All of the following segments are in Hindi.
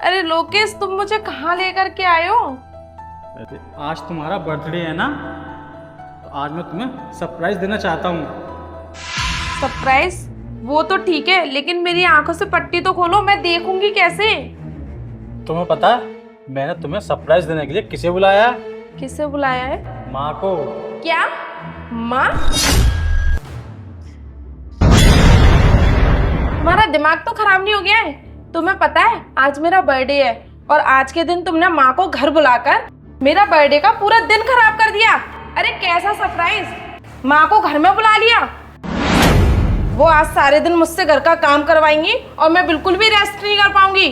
अरे लोकेश, तुम मुझे कहाँ लेकर के आए हो? अरे आज तुम्हारा बर्थडे है ना, तो आज मैं तुम्हें सरप्राइज देना चाहता हूँ। सरप्राइज? वो तो ठीक है, लेकिन मेरी आंखों से पट्टी तो खोलो, मैं देखूंगी कैसे? तुम्हें पता है मैंने तुम्हें सरप्राइज देने के लिए किसे बुलाया है? किसे बुलाया है? माँ को। क्या? माँ? तुम्हारा दिमाग तो खराब नहीं हो गया है? तुम्हें पता है आज मेरा बर्थडे है और आज के दिन तुमने माँ को घर बुलाकर मेरा बर्थडे का पूरा दिन खराब कर दिया। अरे कैसा सरप्राइज! माँ को घर में बुला लिया। वो आज सारे दिन मुझसे घर का काम करवाएंगी और मैं बिल्कुल भी रेस्ट नहीं कर पाऊंगी।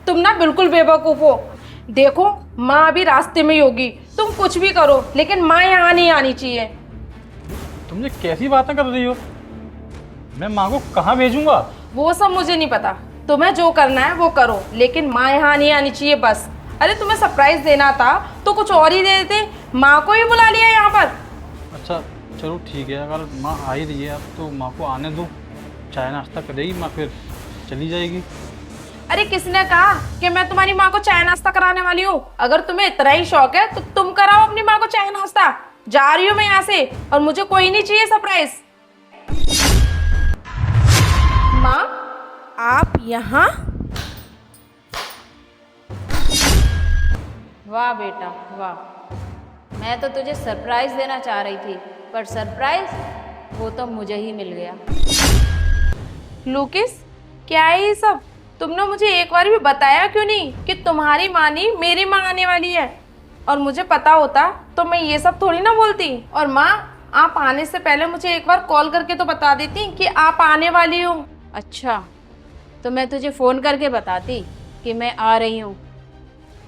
तुम ना बिल्कुल बेवकूफ हो। देखो माँ अभी रास्ते में ही होगी, तुम कुछ भी करो लेकिन माँ यहाँ नहीं आनी चाहिए। तुम कैसी बातें कर रही हो? मैं माँ को कहाँ भेजूंगा? वो सब मुझे नहीं पता, तुम्हें जो करना है वो करो, लेकिन माँ यहाँ नहीं आनी चाहिए बस। अरे तुम्हें सरप्राइज देना था तो कुछ और ही दे देते, माँ को ही बुला लिया यहाँ पर। अच्छा चलो ठीक है, अगर माँ आ ही रही है अब तो माँ को आने दो। चाय नाश्ता करेगी माँ, फिर चली जाएगी। अरे किसने कहा कि मैं तुम्हारी माँ को चाय नाश्ता कराने वाली हूँ? अगर तुम्हें इतना ही शौक है तो तुम कराओ अपनी माँ को चाय नाश्ता। जा रही हूँ मैं यहाँ से और मुझे कोई नहीं चाहिए सरप्राइज। माँ आप यहाँ? वाह बेटा वाह, मैं तो तुझे सरप्राइज देना चाह रही थी, पर सरप्राइज वो तो मुझे ही मिल गया। लूकिस क्या है ये सब? तुमने मुझे एक बार भी बताया क्यों नहीं कि तुम्हारी माँ नहीं मेरी माँ आने वाली है? और मुझे पता होता तो मैं ये सब थोड़ी ना बोलती। और माँ आप आने से पहले मुझे एक बार कॉल करके तो बता देती कि आप आने वाली हो। अच्छा तो मैं तुझे फ़ोन करके बताती कि मैं आ रही हूँ।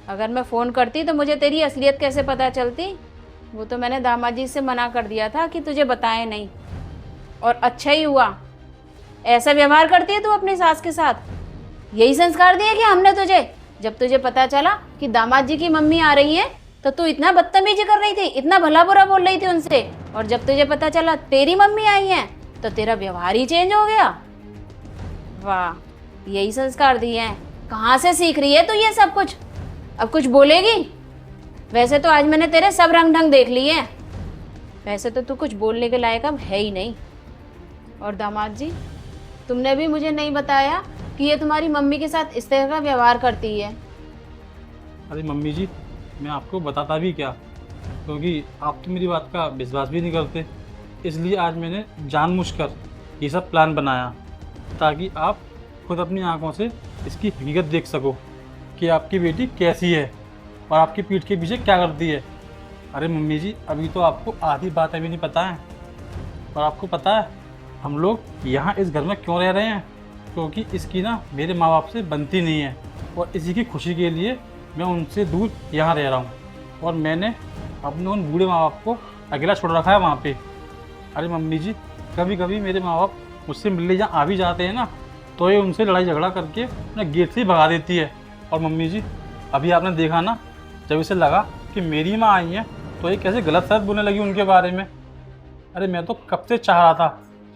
अगर मैं फ़ोन करती तो मुझे तेरी असलियत कैसे पता चलती? वो तो मैंने दामाद जी से मना कर दिया था कि तुझे बताएं नहीं, और अच्छा ही हुआ। ऐसा व्यवहार करती है तू अपनी सास के साथ? यही संस्कार दिए कि हमने तुझे? जब तुझे पता चला कि दामाद जी की मम्मी आ रही है तो तू इतना बदतमीजी कर रही थी, इतना भला बुरा बोल रही थी उनसे, और जब तुझे पता चला तेरी मम्मी आई है तो तेरा व्यवहार ही चेंज हो गया। वाह, यही संस्कार दिए हैं। कहाँ से सीख रही है तू ये सब कुछ? अब कुछ बोलेगी? वैसे तो आज मैंने तेरे सब रंग ढंग देख लिए हैं। वैसे तो तू कुछ बोलने के लायक अब है ही नहीं। और दामाद जी, तुमने भी मुझे नहीं बताया कि ये तुम्हारी मम्मी के साथ इस तरह का व्यवहार करती है। अरे मम्मी जी, मैं आपको बताता भी क्या, क्योंकि आप तो मेरी बात का विश्वास भी नहीं करते। इसलिए आज मैंने जानबूझकर ये सब प्लान बनाया ताकि आप खुद अपनी आंखों से इसकी हकीकत देख सको कि आपकी बेटी कैसी है और आपकी पीठ के पीछे क्या करती है। अरे मम्मी जी, अभी तो आपको आधी बातें भी नहीं पता है। और आपको पता है हम लोग यहाँ इस घर में क्यों रह रहे हैं? क्योंकि इसकी ना मेरे माँ बाप से बनती नहीं है, और इसी की खुशी के लिए मैं उनसे दूर यहाँ रह रहा हूँ। और मैंने अपने उन बूढ़े माँ बाप को अकेला छोड़ रखा है वहाँ पे। अरे मम्मी जी, कभी कभी मेरे माँ बाप मुझसे मिलने जहाँ आ भी जाते हैं ना, तो ये उनसे लड़ाई झगड़ा करके उन्हें गेट से ही भगा देती है। और मम्मी जी, अभी आपने देखा ना, जब इसे लगा कि मेरी माँ आई है तो ये कैसे गलत शब्द बोलने लगी उनके बारे में। अरे मैं तो कब से चाह रहा था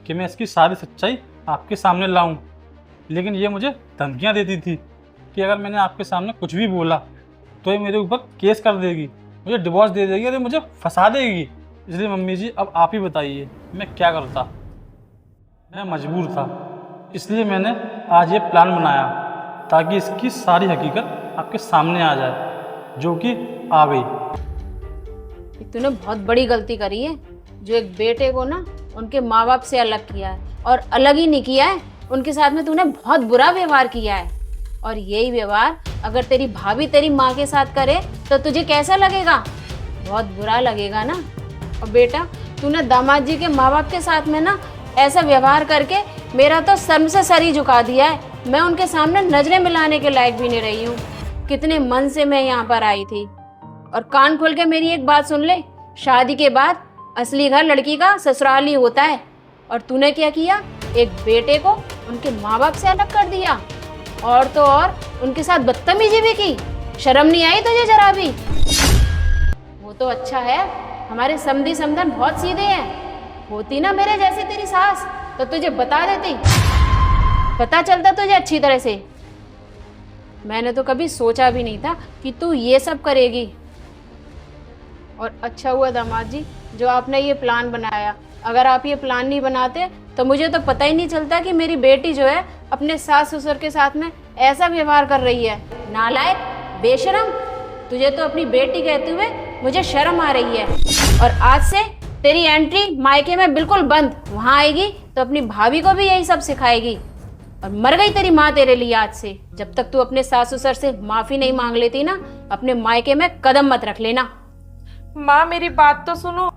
कि मैं इसकी सारी सच्चाई आपके सामने लाऊं, लेकिन ये मुझे धमकियां देती थी कि अगर मैंने आपके सामने कुछ भी बोला तो ये मेरे ऊपर केस कर देगी, मुझे डिवोर्स दे देगी, अरे मुझे फंसा देगी। इसलिए मम्मी जी, अब आप ही बताइए मैं क्या करता। मैं मजबूर था, इसलिए मैंने आज ये प्लान बनाया ताकि इसकी सारी हकीकत आपके सामने आ जाए, जो कि आ गई। तूने बहुत बड़ी गलती करी है, जो एक बेटे को ना उनके माँ बाप से अलग किया है, और अलग ही नहीं किया है, उनके साथ में तूने बहुत बुरा व्यवहार किया है। और यही व्यवहार अगर तेरी भाभी तेरी माँ के साथ करे तो तुझे कैसा लगेगा? बहुत बुरा लगेगा ना। और बेटा, तूने दामाद जी के माँ बाप के साथ में ना ऐसा व्यवहार करके मेरा तो सर से सर ही झुका दिया है। मैं उनके सामने नजरें मिलाने के लायक भी नहीं रही हूँ। कितने मन से मैं यहाँ पर आई थी। और कान खोल के मेरी एक बात सुन ले, शादी के बाद असली घर लड़की का ससुराल ही होता है। और तूने क्या किया? एक बेटे को उनके माँ बाप से अलग कर दिया, और तो और उनके साथ बदतमीजी भी की। शर्म नहीं आई तुझे जरा भी? वो तो अच्छा है, हमारे समधी समधन बहुत सीधे हैं। होती ना मेरे जैसी तेरी सास तो तुझे बता देती, पता चलता तुझे अच्छी तरह से। मैंने तो कभी सोचा भी नहीं था कि तू ये सब करेगी। और अच्छा हुआ दामाद जी जो आपने ये प्लान बनाया। अगर आप ये प्लान नहीं बनाते तो मुझे तो पता ही नहीं चलता कि मेरी बेटी जो है अपने सास ससुर के साथ में ऐसा व्यवहार कर रही है। नालायक, बेशरम, तुझे तो अपनी बेटी कहते हुए मुझे शर्म आ रही है। और आज से तेरी एंट्री मायके में बिल्कुल बंद। वहाँ आएगी तो अपनी भाभी को भी यही सब सिखाएगी। और मर गई तेरी माँ तेरे लिए आज से। जब तक तू अपने सास ससुर से माफी नहीं मांग लेती ना, अपने मायके में कदम मत रख लेना। माँ मेरी बात तो सुनो।